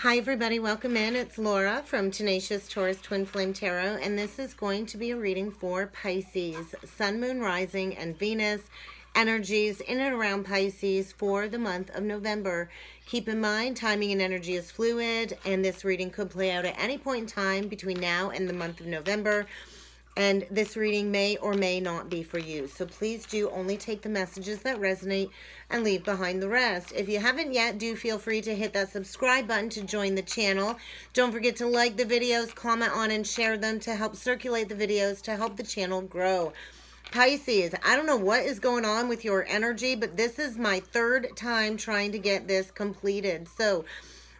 Hi everybody, welcome in. It's Laura from Tenacious Taurus Twin Flame Tarot, and this is going to be a reading for Pisces, Sun, Moon, Rising, and Venus energies in and around Pisces for the month of November. Keep in mind, timing and energy is fluid, and this reading could play out at any point in time between now and the month of November. And this reading may or may not be for you. So please do only take the messages that resonate and leave behind the rest. If you haven't yet, do feel free to hit that subscribe button to join the channel. Don't forget to like the videos, comment on and share them to help circulate the videos to help the channel grow. Pisces, I don't know what is going on with your energy, but this is my third time trying to get this completed. So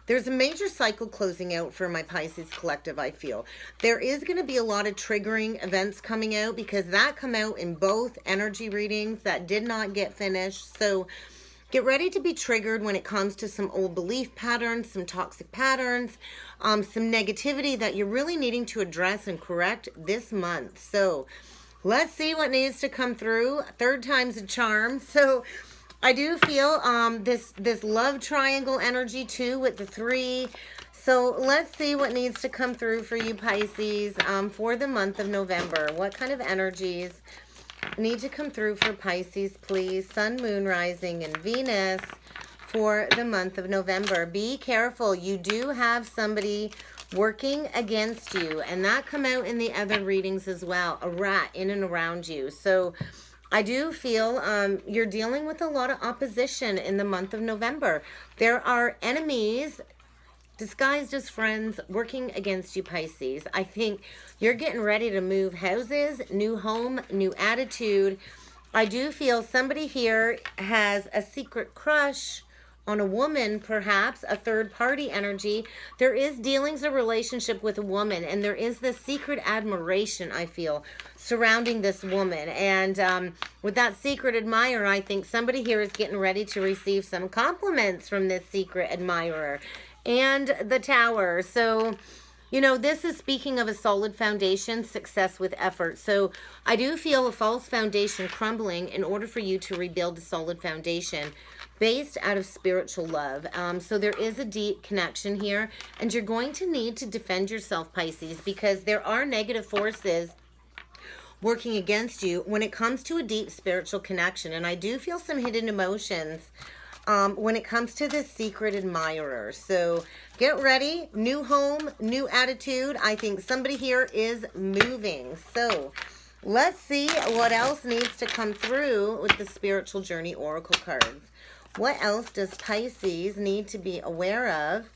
there's a major cycle closing out for my Pisces collective, I feel. There is going to be a lot of triggering events coming out because that come out in both energy readings that did not get finished. So get ready to be triggered when it comes to some old belief patterns, some toxic patterns, some negativity that you're really needing to address and correct this month. So let's see what needs to come through. Third time's a charm. So I do feel this love triangle energy too with the 3. So let's see what needs to come through for you Pisces for the month of November. What kind of energies need to come through for Pisces, please? Sun, Moon, Rising, and Venus for the month of November. Be careful. You do have somebody working against you, and that come out in the other readings as well. A rat in and around you. So I do feel you're dealing with a lot of opposition in the month of November. There are enemies disguised as friends working against you, Pisces. I think you're getting ready to move houses, new home, new attitude. I do feel somebody here has a secret crush on a woman, perhaps a third party energy. There is dealings or relationship with a woman, and there is this secret admiration, I feel, surrounding this woman. And with that secret admirer, I think somebody here is getting ready to receive some compliments from this secret admirer. And the Tower. So, you know, this is speaking of a solid foundation, success with effort. So I do feel a false foundation crumbling in order for you to rebuild a solid foundation based out of spiritual love. So there is a deep connection here, and you're going to need to defend yourself, Pisces, because there are negative forces working against you when it comes to a deep spiritual connection. And I do feel some hidden emotions when it comes to this secret admirer. So get ready. New home, new attitude. I think somebody here is moving. So let's see what else needs to come through with the Spiritual Journey Oracle cards. What else does Pisces need to be aware of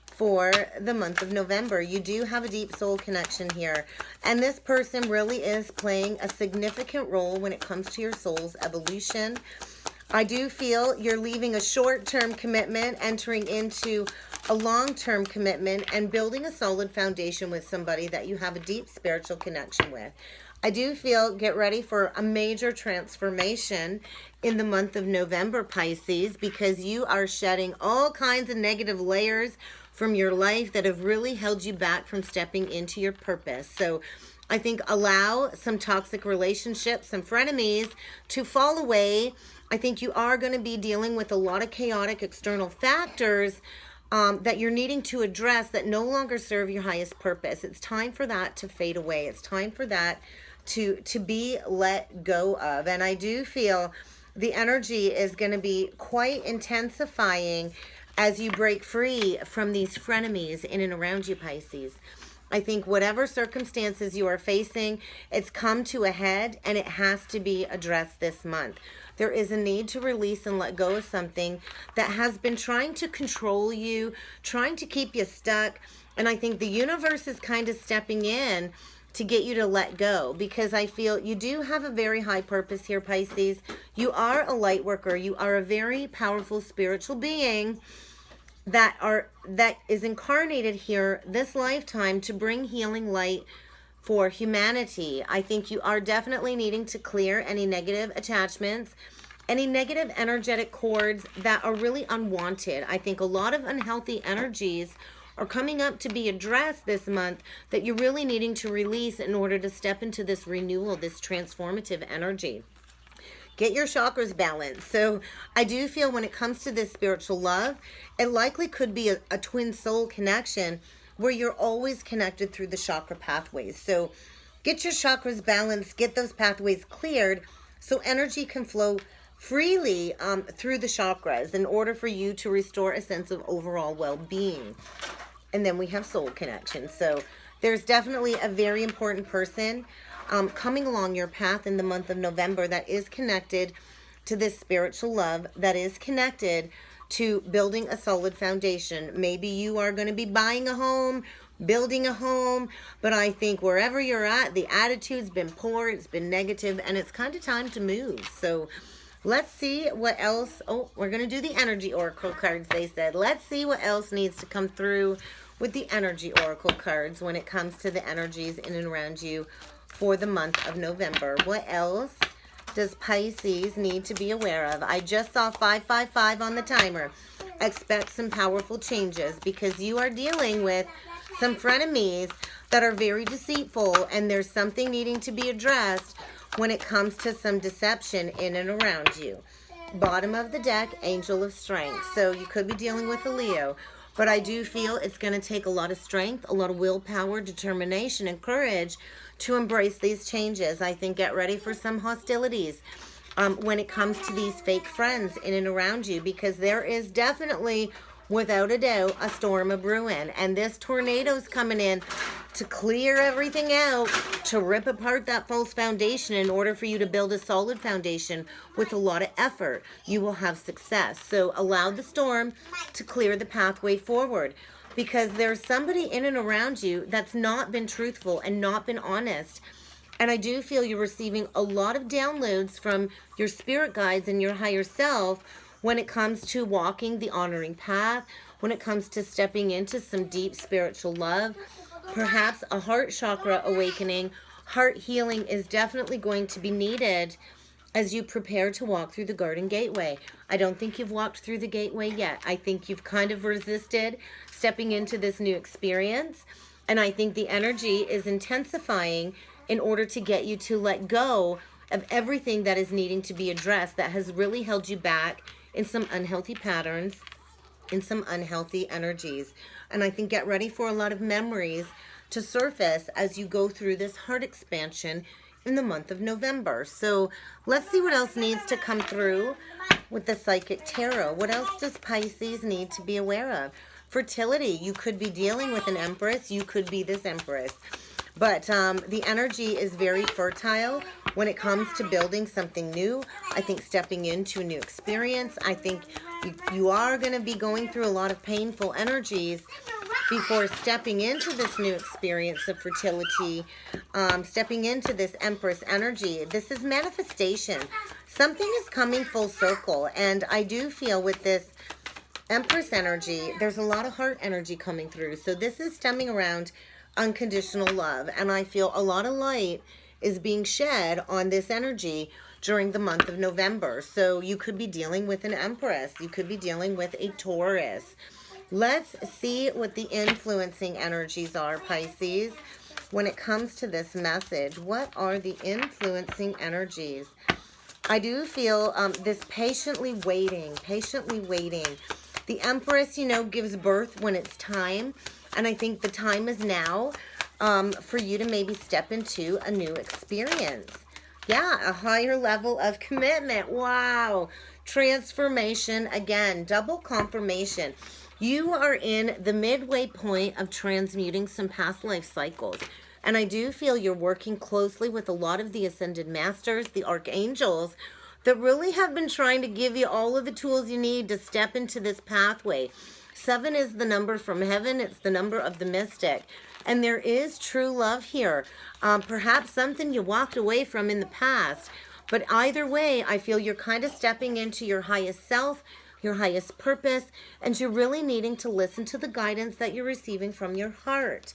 for the month of November? You do have a deep soul connection here. And this person really is playing a significant role when it comes to your soul's evolution. I do feel you're leaving a short-term commitment, entering into a long-term commitment, and building a solid foundation with somebody that you have a deep spiritual connection with. I do feel get ready for a major transformation in the month of November, Pisces, because you are shedding all kinds of negative layers from your life that have really held you back from stepping into your purpose. So I think allow some toxic relationships, some frenemies to fall away. I think you are going to be dealing with a lot of chaotic external factors that you're needing to address that no longer serve your highest purpose. It's time for that to fade away. It's time for that to be let go of. And I do feel the energy is going to be quite intensifying as you break free from these frenemies in and around you, Pisces. I think whatever circumstances you are facing, it's come to a head and it has to be addressed this month. There is a need to release and let go of something that has been trying to control you, trying to keep you stuck. And I think the universe is kind of stepping in to get you to let go, because I feel you do have a very high purpose here, Pisces. You are a light worker. You are a very powerful spiritual being that is incarnated here this lifetime to bring healing light for humanity. I think you are definitely needing to clear any negative attachments, any negative energetic cords that are really unwanted. I think a lot of unhealthy energies are coming up to be addressed this month that you're really needing to release in order to step into this renewal, this transformative energy. Get your chakras balanced. So I do feel when it comes to this spiritual love, it likely could be a twin soul connection where you're always connected through the chakra pathways. So get your chakras balanced, get those pathways cleared so energy can flow freely through the chakras in order for you to restore a sense of overall well-being. And then we have soul connection. So there's definitely a very important person coming along your path in the month of November that is connected to this spiritual love, that is connected to building a solid foundation. Maybe you are going to be buying a home, building a home, but I think wherever you're at, the attitude's been poor, it's been negative, and it's kind of time to move. So let's see what else. Oh, we're going to do the energy oracle cards, they said. Let's see what else needs to come through with the energy oracle cards when it comes to the energies in and around you for the month of November. What else does Pisces need to be aware of? I just saw 555 on the timer. Expect some powerful changes because you are dealing with some frenemies that are very deceitful, and there's something needing to be addressed when it comes to some deception in and around you. Bottom of the deck, Angel of Strength. So you could be dealing with a Leo, but I do feel it's going to take a lot of strength, a lot of willpower, determination, and courage to embrace these changes. I think get ready for some hostilities when it comes to these fake friends in and around you, because there is definitely, without a doubt, a storm of brewing, and this tornado's coming in to clear everything out, to rip apart that false foundation in order for you to build a solid foundation with a lot of effort. You will have success. So allow the storm to clear the pathway forward, because there's somebody in and around you that's not been truthful and not been honest. And I do feel you're receiving a lot of downloads from your spirit guides and your higher self when it comes to walking the honoring path, when it comes to stepping into some deep spiritual love, perhaps a heart chakra awakening. Heart healing is definitely going to be needed as you prepare to walk through the garden gateway. I don't think you've walked through the gateway yet. I think you've kind of resisted stepping into this new experience. And I think the energy is intensifying in order to get you to let go of everything that is needing to be addressed that has really held you back in some unhealthy patterns, in some unhealthy energies. And I think get ready for a lot of memories to surface as you go through this heart expansion in the month of November. So let's see what else needs to come through with the Psychic Tarot. What else does Pisces need to be aware of? Fertility. You could be dealing with an Empress. You could be this Empress. But the energy is very fertile when it comes to building something new. I think stepping into a new experience. I think you are going to be going through a lot of painful energies before stepping into this new experience of fertility, stepping into this Empress energy. This is manifestation. Something is coming full circle. And I do feel with this Empress energy, there's a lot of heart energy coming through. So this is stemming around unconditional love, and I feel a lot of light is being shed on this energy during the month of November. So you could be dealing with an Empress, you could be dealing with a Taurus. Let's see what the influencing energies are, Pisces, when it comes to this message. What are the influencing energies? I do feel this patiently waiting. The Empress, gives birth when it's time. And I think the time is now for you to maybe step into a new experience. Yeah, a higher level of commitment. Wow. Transformation again. Double confirmation. You are in the midway point of transmuting some past life cycles. And I do feel you're working closely with a lot of the Ascended Masters, the Archangels, that really have been trying to give you all of the tools you need to step into this pathway. 7 is the number from heaven. It's the number of the mystic. And there is true love here. Perhaps something you walked away from in the past. But either way, I feel you're kind of stepping into your highest self, your highest purpose, and you're really needing to listen to the guidance that you're receiving from your heart.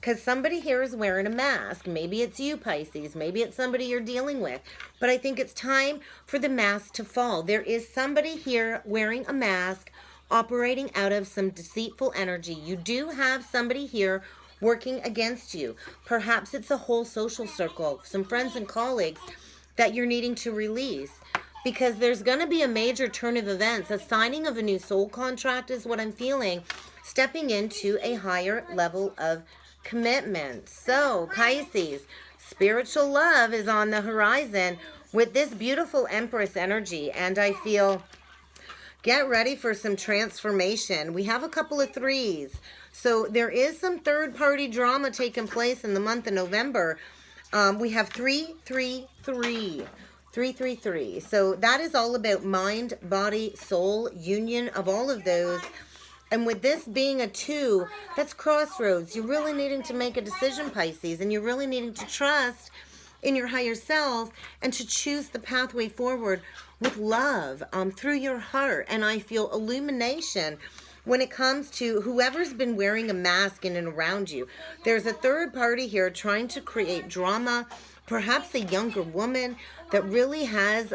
Because somebody here is wearing a mask. Maybe it's you, Pisces. Maybe it's somebody you're dealing with. But I think it's time for the mask to fall. There is somebody here wearing a mask, operating out of some deceitful energy. You do have somebody here working against you. Perhaps it's a whole social circle, some friends and colleagues that you're needing to release. because there's going to be a major turn of events. A signing of a new soul contract is what I'm feeling. Stepping into a higher level of commitment. So, Pisces, spiritual love is on the horizon with this beautiful Empress energy. And I feel, get ready for some transformation. We have a couple of threes. So there is some third-party drama taking place in the month of November. We have 333. 333. So that is all about mind, body, soul, union of all of those. And with this being a 2, that's crossroads. You're really needing to make a decision, Pisces, and you're really needing to trust in your higher self and to choose the pathway forward with love through your heart. And I feel illumination when it comes to whoever's been wearing a mask in and around you. There's a third party here trying to create drama, perhaps a younger woman that really has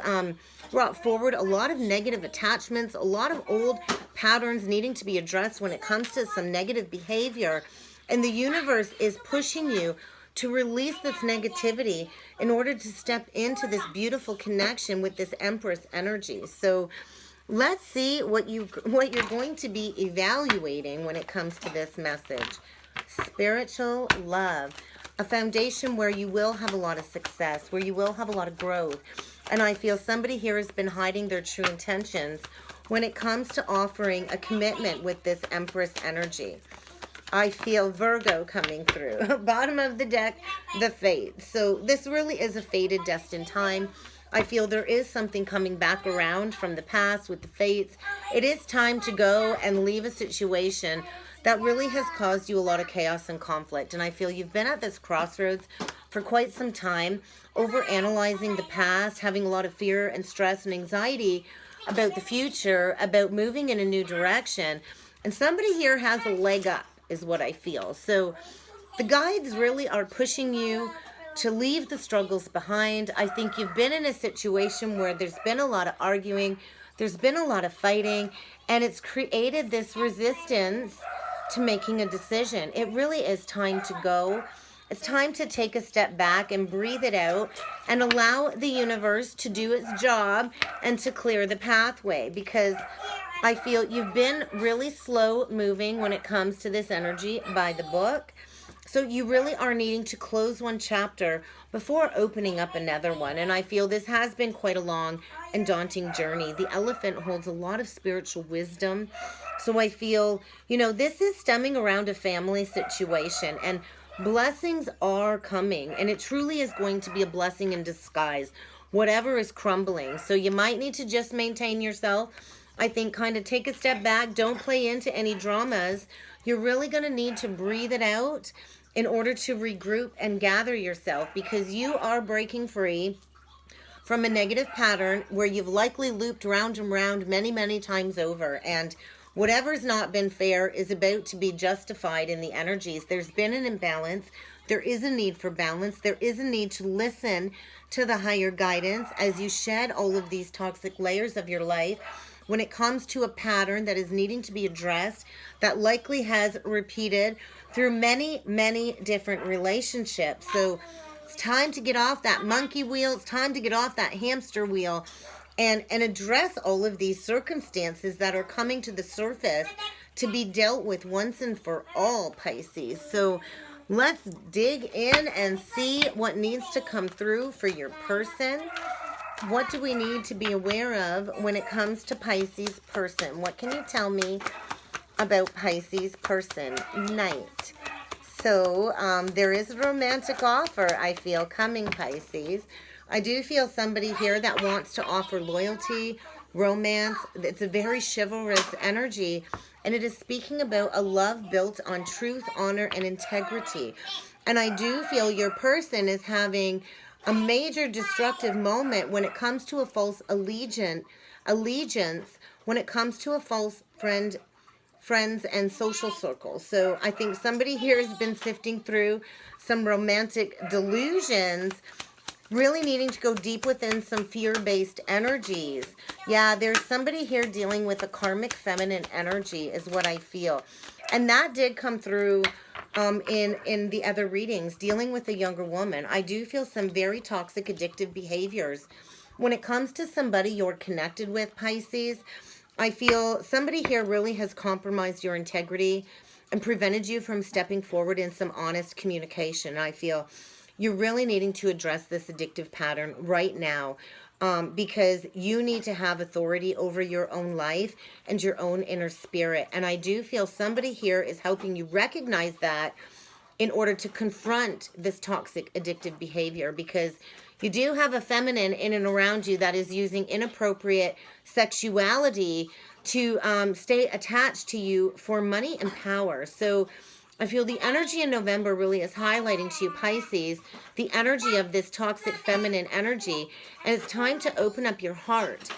brought forward a lot of negative attachments, a lot of old patterns needing to be addressed when it comes to some negative behavior. And the universe is pushing you to release this negativity in order to step into this beautiful connection with this Empress energy. So let's see what you're going to be evaluating when it comes to this message. Spiritual love. A foundation where you will have a lot of success, where you will have a lot of growth. And I feel somebody here has been hiding their true intentions when it comes to offering a commitment with this Empress energy. I feel Virgo coming through. Bottom of the deck, the Fate. So this really is a fated, destined time. I feel there is something coming back around from the past with the Fates. It is time to go and leave a situation that really has caused you a lot of chaos and conflict. And I feel you've been at this crossroads for quite some time, over-analyzing the past, having a lot of fear and stress and anxiety about the future, about moving in a new direction. And somebody here has a leg up, is what I feel. So the guides really are pushing you to leave the struggles behind. I think you've been in a situation where there's been a lot of arguing, there's been a lot of fighting, and it's created this resistance to making a decision. It really is time to go. It's time to take a step back and breathe it out and allow the universe to do its job and to clear the pathway, because I feel you've been really slow moving when it comes to this energy by the book. So you really are needing to close one chapter before opening up another one. And I feel this has been quite a long and daunting journey. The Elephant holds a lot of spiritual wisdom. So I feel, this is stemming around a family situation, and blessings are coming, and it truly is going to be a blessing in disguise, whatever is crumbling. So you might need to just maintain yourself. I think kind of take a step back. Don't play into any dramas. You're really going to need to breathe it out in order to regroup and gather yourself, because you are breaking free from a negative pattern where you've likely looped round and round many, many times over. And whatever's not been fair is about to be justified in the energies. There's been an imbalance. There is a need for balance. There is a need to listen to the higher guidance as you shed all of these toxic layers of your life. When it comes to a pattern that is needing to be addressed, that likely has repeated through many, many different relationships. So it's time to get off that monkey wheel. It's time to get off that hamster wheel and address all of these circumstances that are coming to the surface to be dealt with once and for all, Pisces. So let's dig in and see what needs to come through for your person. What do we need to be aware of when it comes to Pisces person? What can you tell me about Pisces person? Knight. So there is a romantic offer, I feel, coming, Pisces. I do feel somebody here that wants to offer loyalty, romance. It's a very chivalrous energy, and it is speaking about a love built on truth, honor, and integrity. And I do feel your person is having a major destructive moment when it comes to a false allegiance, when it comes to a false friends and social circles. So I think somebody here has been sifting through some romantic delusions, really needing to go deep within some fear-based energies. Yeah, there's somebody here dealing with a karmic feminine energy is what I feel. And that did come through in the other readings, dealing with a younger woman. I do feel some very toxic, addictive behaviors when it comes to somebody you're connected with, Pisces, I feel somebody here really has compromised your integrity and prevented you from stepping forward in some honest communication. I feel you're really needing to address this addictive pattern right now, because you need to have authority over your own life and your own inner spirit. And I do feel somebody here is helping you recognize that in order to confront this toxic addictive behavior, because you do have a feminine in and around you that is using inappropriate sexuality to stay attached to you for money and power. So I feel the energy in November really is highlighting to you, Pisces, the energy of this toxic feminine energy. And it's time to open up your heart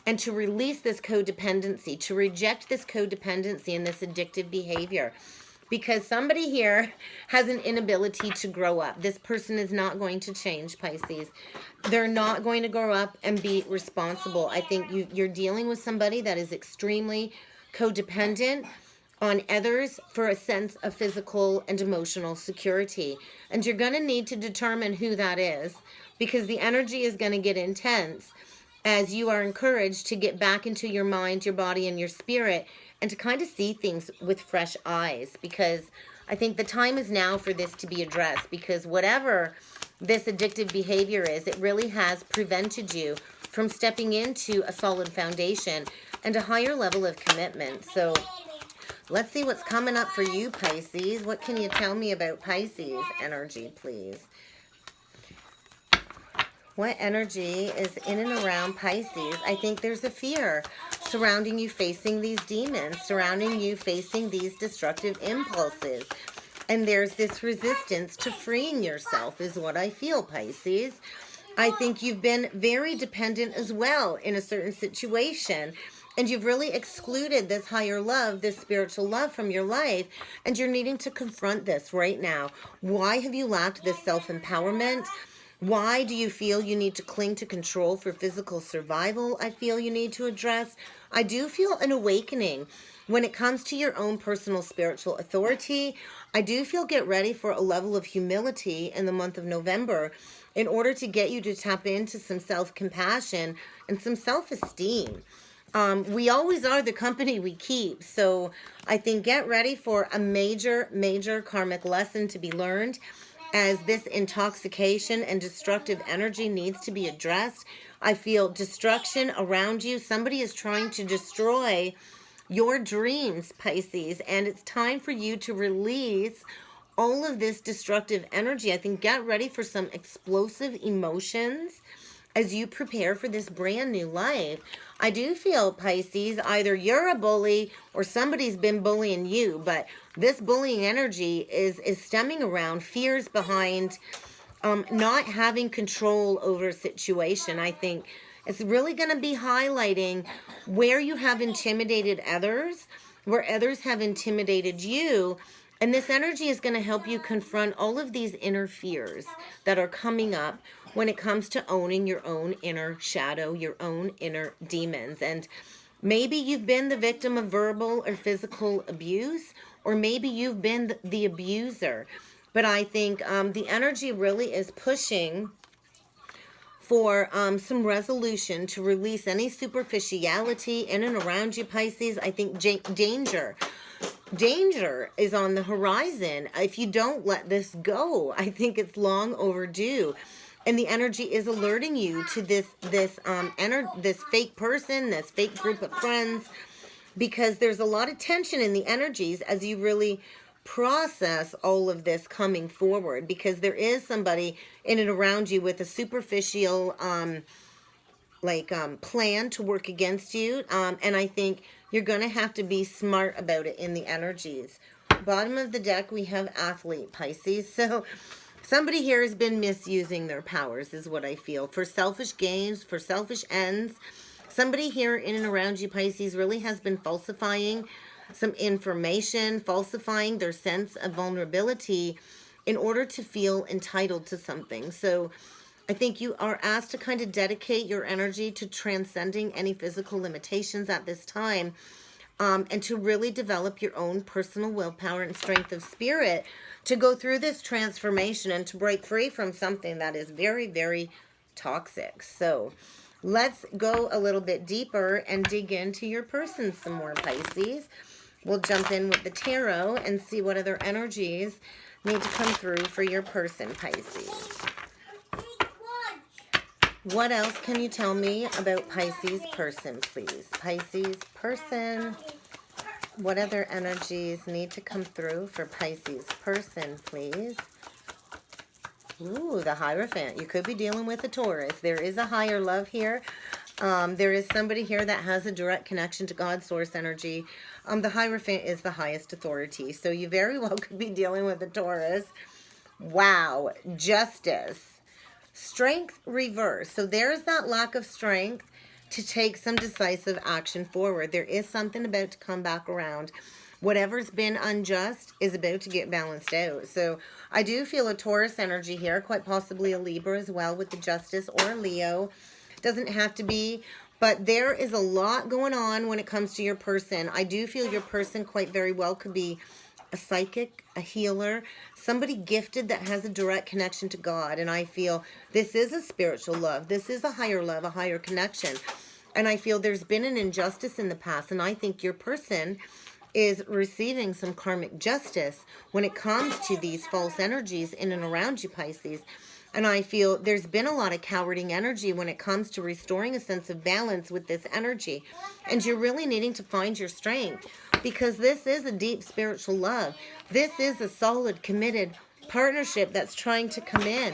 and to release this codependency, to reject this codependency and this addictive behavior. Because somebody here has an inability to grow up. This person is not going to change, Pisces. They're not going to grow up and be responsible. I think you're dealing with somebody that is extremely codependent on others for a sense of physical and emotional security. And you're going to need to determine who that is, because the energy is going to get intense as you are encouraged to get back into your mind, your body, and your spirit, and to kind of see things with fresh eyes, because I think the time is now for this to be addressed, because whatever this addictive behavior is, it really has prevented you from stepping into a solid foundation and a higher level of commitment. So let's see what's coming up for you, Pisces. What can you tell me about Pisces energy, please? What energy is in and around Pisces? I think there's a fear surrounding you facing these demons, surrounding you facing these destructive impulses. And there's this resistance to freeing yourself is what I feel, Pisces. I think you've been very dependent as well in a certain situation. And you've really excluded this higher love, this spiritual love from your life. And you're needing to confront this right now. Why have you lacked this self-empowerment? Why do you feel you need to cling to control for physical survival? I feel you need to address. I do feel an awakening when it comes to your own personal spiritual authority. I do feel get ready for a level of humility in the month of November in order to get you to tap into some self-compassion and some self-esteem. We always are the company we keep. So I think get ready for a major, major karmic lesson to be learned, as this intoxication and destructive energy needs to be addressed. I feel destruction around you. Somebody is trying to destroy your dreams, Pisces, and it's time for you to release all of this destructive energy. I think get ready for some explosive emotions as you prepare for this brand new life. I do feel, Pisces, either you're a bully or somebody's been bullying you, but this bullying energy is stemming around fears behind not having control over a situation. I think it's really going to be highlighting where you have intimidated others, where others have intimidated you. And this energy is going to help you confront all of these inner fears that are coming up when it comes to owning your own inner shadow, your own inner demons. And maybe you've been the victim of verbal or physical abuse, or maybe you've been the abuser. But I think the energy really is pushing for some resolution to release any superficiality in and around you, Pisces. I think danger is on the horizon. If you don't let this go, I think it's long overdue. And the energy is alerting you to this fake person, this fake group of friends, because there's a lot of tension in the energies as you really process all of this coming forward, because there is somebody in and around you with a superficial plan to work against you, and I think you're going to have to be smart about it in the energies. Bottom of the deck, we have athlete, Pisces. So somebody here has been misusing their powers is what I feel, for selfish gains, for selfish ends. Somebody here in and around you, Pisces, really has been falsifying some information, falsifying their sense of vulnerability in order to feel entitled to something. So I think you are asked to kind of dedicate your energy to transcending any physical limitations at this time, and to really develop your own personal willpower and strength of spirit to go through this transformation and to break free from something that is very, very toxic. So Let's go a little bit deeper and dig into your person some more, Pisces. We'll jump in with the tarot and see what other energies need to come through for your person, Pisces. What else can you tell me about Pisces person, please? Pisces person. What other energies need to come through for Pisces person, please? Ooh, the Hierophant. You could be dealing with a Taurus. There is a higher love here. There is somebody here that has a direct connection to God's source energy. The Hierophant is the highest authority. So you very well could be dealing with a Taurus. Wow. Justice. Strength reverse. So there's that lack of strength to take some decisive action forward. There is something about to come back around. Whatever's been unjust is about to get balanced out. So I do feel a Taurus energy here, quite possibly a Libra as well with the Justice, or a Leo. Doesn't have to be, but there is a lot going on when it comes to your person. I do feel your person quite very well could be a psychic, a healer, somebody gifted that has a direct connection to God. And I feel this is a spiritual love. This is a higher love, a higher connection. And I feel there's been an injustice in the past. And I think your person is receiving some karmic justice when it comes to these false energies in and around you, Pisces. And I feel there's been a lot of cowarding energy when it comes to restoring a sense of balance with this energy. And you're really needing to find your strength, because this is a deep spiritual love. This is a solid, committed partnership that's trying to come in.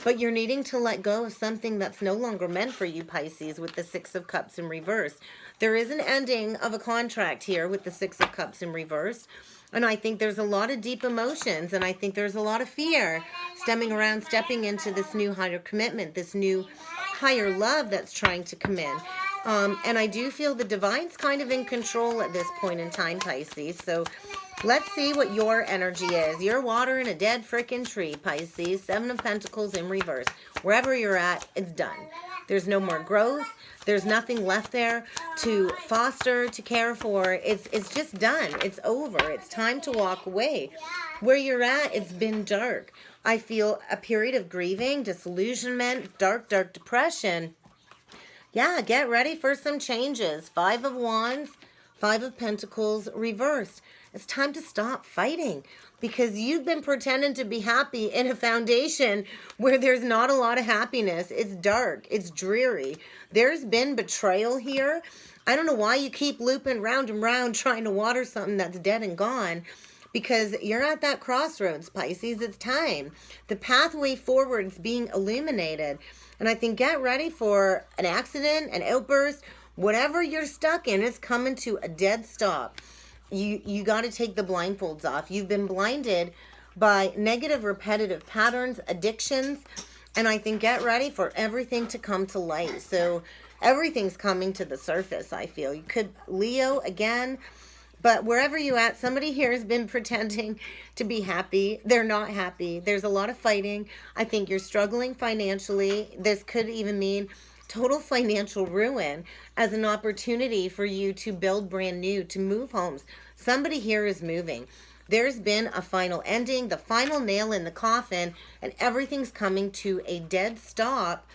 But you're needing to let go of something that's no longer meant for you, Pisces, with the Six of Cups in reverse. There is an ending of a contract here with the Six of Cups in reverse. And I think there's a lot of deep emotions, and I think there's a lot of fear stemming around stepping into this new higher commitment, this new higher love that's trying to come in. And I do feel the divine's kind of in control at this point in time, Pisces. So let's see what your energy is. You're watering a dead frickin' tree, Pisces. Seven of Pentacles in reverse. Wherever you're at, it's done. There's no more growth. There's nothing left there to foster, to care for. It's just done. It's over. It's time to walk away. Where you're at, it's been dark. I feel a period of grieving, disillusionment, dark depression. Yeah, get ready for some changes. Five of Wands, Five of Pentacles reversed. It's time to stop fighting, because you've been pretending to be happy in a foundation where there's not a lot of happiness. It's dark. It's dreary. There's been betrayal here. I don't know why you keep looping round and round trying to water something that's dead and gone, because you're at that crossroads, Pisces. It's time. The pathway forward is being illuminated. And I think get ready for an accident, an outburst. Whatever you're stuck in is coming to a dead stop. You got to take the blindfolds off. You've been blinded by negative repetitive patterns, addictions, and I think get ready for everything to come to light. So everything's coming to the surface, I feel. You could Leo again, but wherever you at, somebody here has been pretending to be happy. They're not happy. There's a lot of fighting. I think you're struggling financially. This could even mean total financial ruin as an opportunity for you to build brand new, to move homes. Somebody here is moving. There's been a final ending, the final nail in the coffin, and everything's coming to a dead stop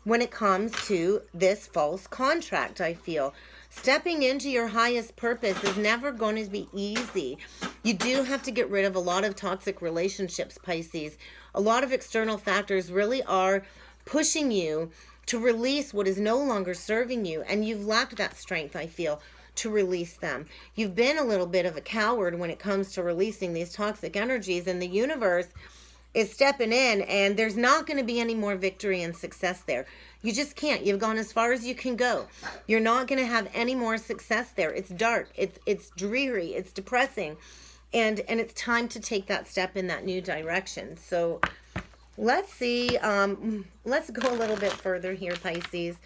when it comes to this false contract, I feel. Stepping into your highest purpose is never going to be easy. You do have to get rid of a lot of toxic relationships, Pisces. A lot of external factors really are pushing you to release what is no longer serving you. And you've lacked that strength, I feel, to release them. You've been a little bit of a coward when it comes to releasing these toxic energies. And the universe is stepping in, and there's not going to be any more victory and success there. You just can't. You've gone as far as you can go. You're not going to have any more success there. It's dark. It's dreary. It's depressing. And it's time to take that step in that new direction. So let's see, let's go a little bit further here, Pisces,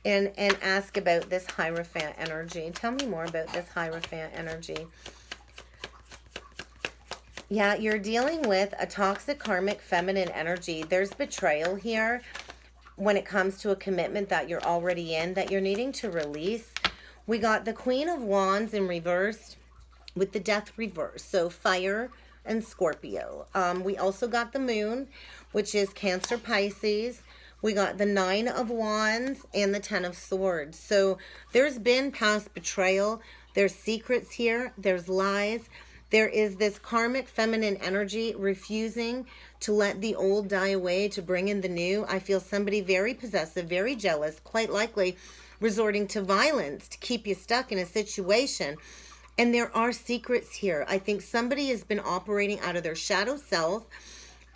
and ask about this Hierophant energy. Tell me more about this Hierophant energy. Yeah, you're dealing with a toxic karmic feminine energy. There's betrayal here when it comes to a commitment that you're already in, that you're needing to release. We got the Queen of Wands in reverse with the Death reverse. So fire and Scorpio. We also got the Moon, which is Cancer Pisces, We got the 9 of Wands and the 10 of Swords. So there's been past betrayal. There's secrets here. There's lies. There is this karmic feminine energy refusing to let the old die away to bring in the new. I feel somebody very possessive, very jealous, quite likely resorting to violence to keep you stuck in a situation. And there are secrets here. I think somebody has been operating out of their shadow self,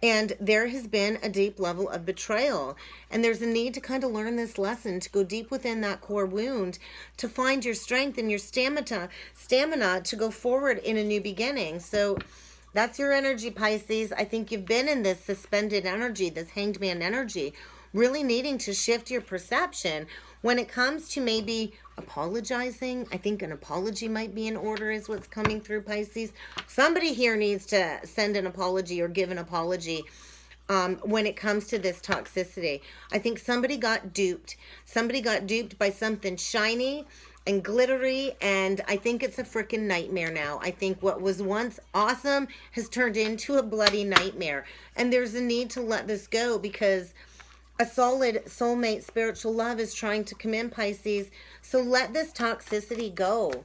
and there has been a deep level of betrayal. And there's a need to kind of learn this lesson, to go deep within that core wound, to find your strength and your stamina to go forward in a new beginning. So that's your energy, Pisces. I think you've been in this suspended energy, this hanged man energy, really needing to shift your perception when it comes to maybe apologizing. I think an apology might be in order is what's coming through, Pisces. Somebody here needs to send an apology or give an apology when it comes to this toxicity. I think somebody got duped. Somebody got duped by something shiny and glittery, and I think it's a freaking nightmare now. I think what was once awesome has turned into a bloody nightmare. And there's a need to let this go, because a solid soulmate spiritual love is trying to come in, Pisces. So let this toxicity go.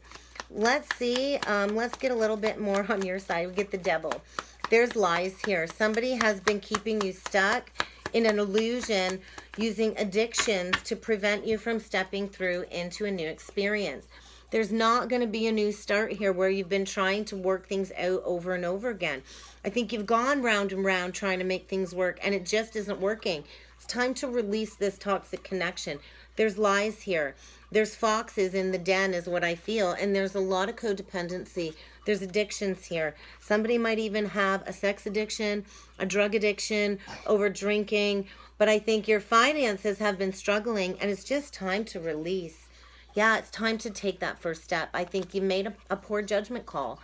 Let's see. Let's get a little bit more on your side. We get the devil. There's lies here. Somebody has been keeping you stuck in an illusion, using addictions to prevent you from stepping through into a new experience. There's not going to be a new start here where you've been trying to work things out over and over again. I think you've gone round and round trying to make things work, and it just isn't working. It's time to release this toxic connection. There's lies here. There's foxes in the den is what I feel. And there's a lot of codependency. There's addictions here. Somebody might even have a sex addiction, a drug addiction, over drinking. But I think your finances have been struggling, and it's just time to release. Yeah, it's time to take that first step. I think you made a poor judgment call.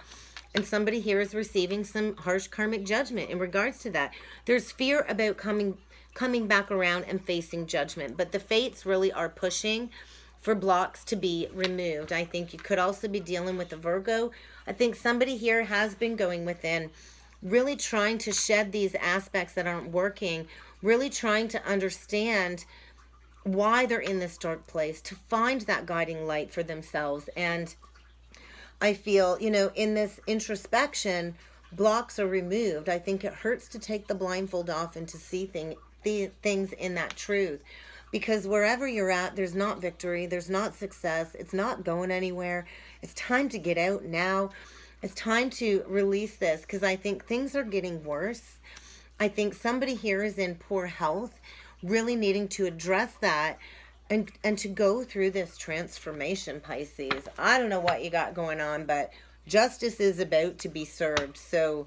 And somebody here is receiving some harsh karmic judgment in regards to that. There's fear about coming back around and facing judgment. But the fates really are pushing for blocks to be removed. I think you could also be dealing with a Virgo. I think somebody here has been going within, really trying to shed these aspects that aren't working, really trying to understand why they're in this dark place, to find that guiding light for themselves. And I feel, in this introspection, blocks are removed. I think it hurts to take the blindfold off and to see things in that truth. Because wherever you're at, there's not victory, there's not success, it's not going anywhere. It's time to get out now. It's time to release this, because I think things are getting worse. I think somebody here is in poor health, really needing to address that and to go through this transformation, Pisces. I don't know what you got going on, but justice is about to be served. So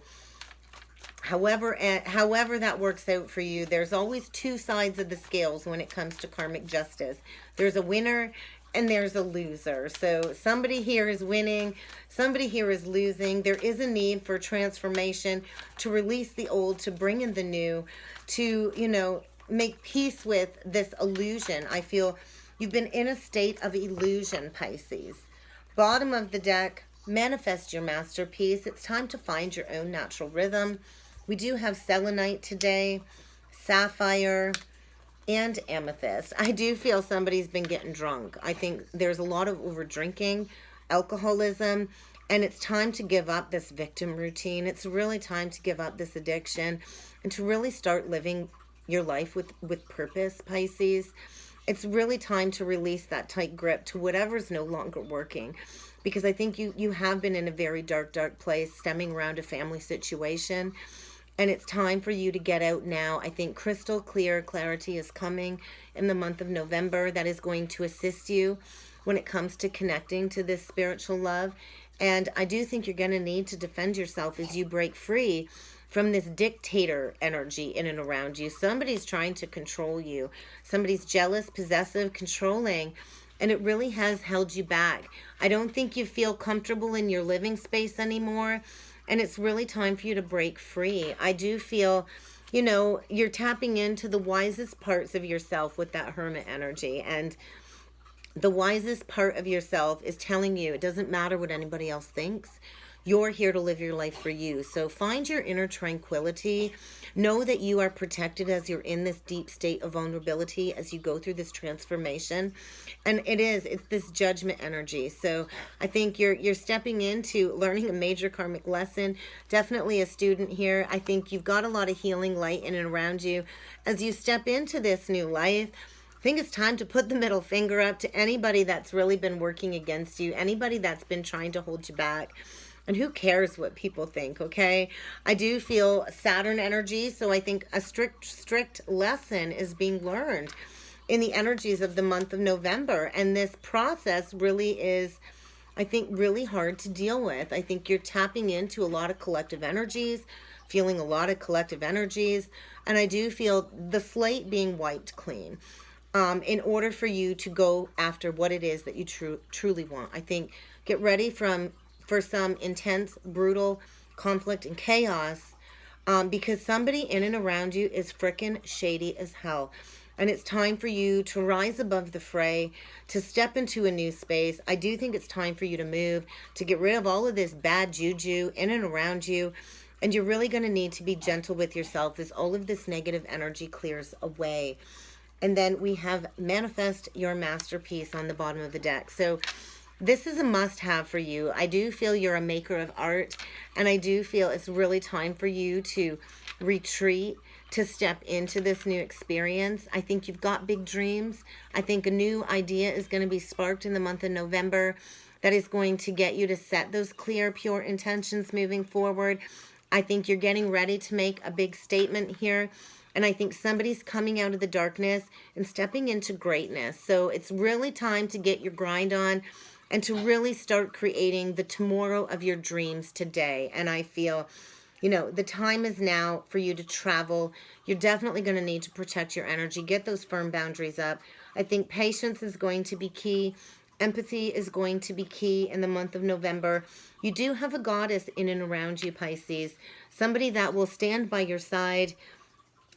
however that works out for you, there's always two sides of the scales when it comes to karmic justice. There's a winner and there's a loser. So somebody here is winning, somebody here is losing. There is a need for transformation, to release the old, to bring in the new, to, make peace with this illusion. I feel you've been in a state of illusion, Pisces. Bottom of the deck, manifest your masterpiece. It's time to find your own natural rhythm. We do have selenite today, sapphire, and amethyst. I do feel somebody's been getting drunk. I think there's a lot of over drinking, alcoholism, and it's time to give up this victim routine. It's really time to give up this addiction and to really start living your life with purpose, Pisces. It's really time to release that tight grip to whatever's no longer working. Because I think you have been in a very dark place stemming around a family situation. And it's time for you to get out now. I think crystal clear clarity is coming in the month of November that is going to assist you when it comes to connecting to this spiritual love. And I do think you're going to need to defend yourself as you break free from this dictator energy in and around you. Somebody's trying to control you. Somebody's jealous, possessive, controlling, and it really has held you back. I don't think you feel comfortable in your living space anymore, and it's really time for you to break free. I do feel, you're tapping into the wisest parts of yourself with that hermit energy, and the wisest part of yourself is telling you it doesn't matter what anybody else thinks. You're here to live your life for you. So find your inner tranquility. Know that you are protected as you're in this deep state of vulnerability as you go through this transformation. And it's this judgment energy. So I think you're stepping into learning a major karmic lesson. Definitely a student here. I think you've got a lot of healing light in and around you. As you step into this new life, I think it's time to put the middle finger up to anybody that's really been working against you, anybody that's been trying to hold you back. And who cares what people think, okay? I do feel Saturn energy, so I think a strict lesson is being learned in the energies of the month of November. And this process really is, I think, really hard to deal with. I think you're tapping into a lot of collective energies, feeling a lot of collective energies. And I do feel the slate being wiped clean. In order for you to go after what it is that you truly want. I think get ready for some intense, brutal conflict and chaos, because somebody in and around you is frickin' shady as hell. And it's time for you to rise above the fray, to step into a new space. I do think it's time for you to move, to get rid of all of this bad juju in and around you. And you're really going to need to be gentle with yourself as all of this negative energy clears away. And then we have manifest your masterpiece on the bottom of the deck. So this is a must-have for you. I do feel you're a maker of art, and I do feel it's really time for you to retreat, to step into this new experience. I think you've got big dreams. I think a new idea is going to be sparked in the month of November that is going to get you to set those clear, pure intentions moving forward. I think you're getting ready to make a big statement here. And I think somebody's coming out of the darkness and stepping into greatness. So it's really time to get your grind on and to really start creating the tomorrow of your dreams today. And I feel, the time is now for you to travel. You're definitely going to need to protect your energy. Get those firm boundaries up. I think patience is going to be key. Empathy is going to be key in the month of November. You do have a goddess in and around you, Pisces. Somebody that will stand by your side.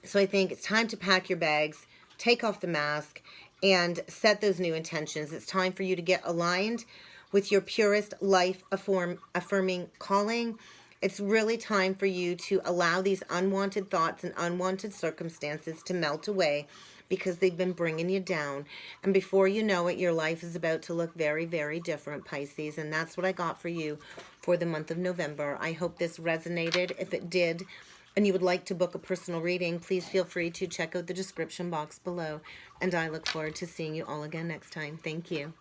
So I think it's time to pack your bags, take off the mask, and set those new intentions. It's time for you to get aligned with your purest life affirming calling. It's really time for you to allow these unwanted thoughts and unwanted circumstances to melt away because they've been bringing you down. And before you know it, your life is about to look very, very different, Pisces. And that's what I got for you for the month of November. I hope this resonated. If it did, and you would like to book a personal reading, please feel free to check out the description box below. And I look forward to seeing you all again next time. Thank you.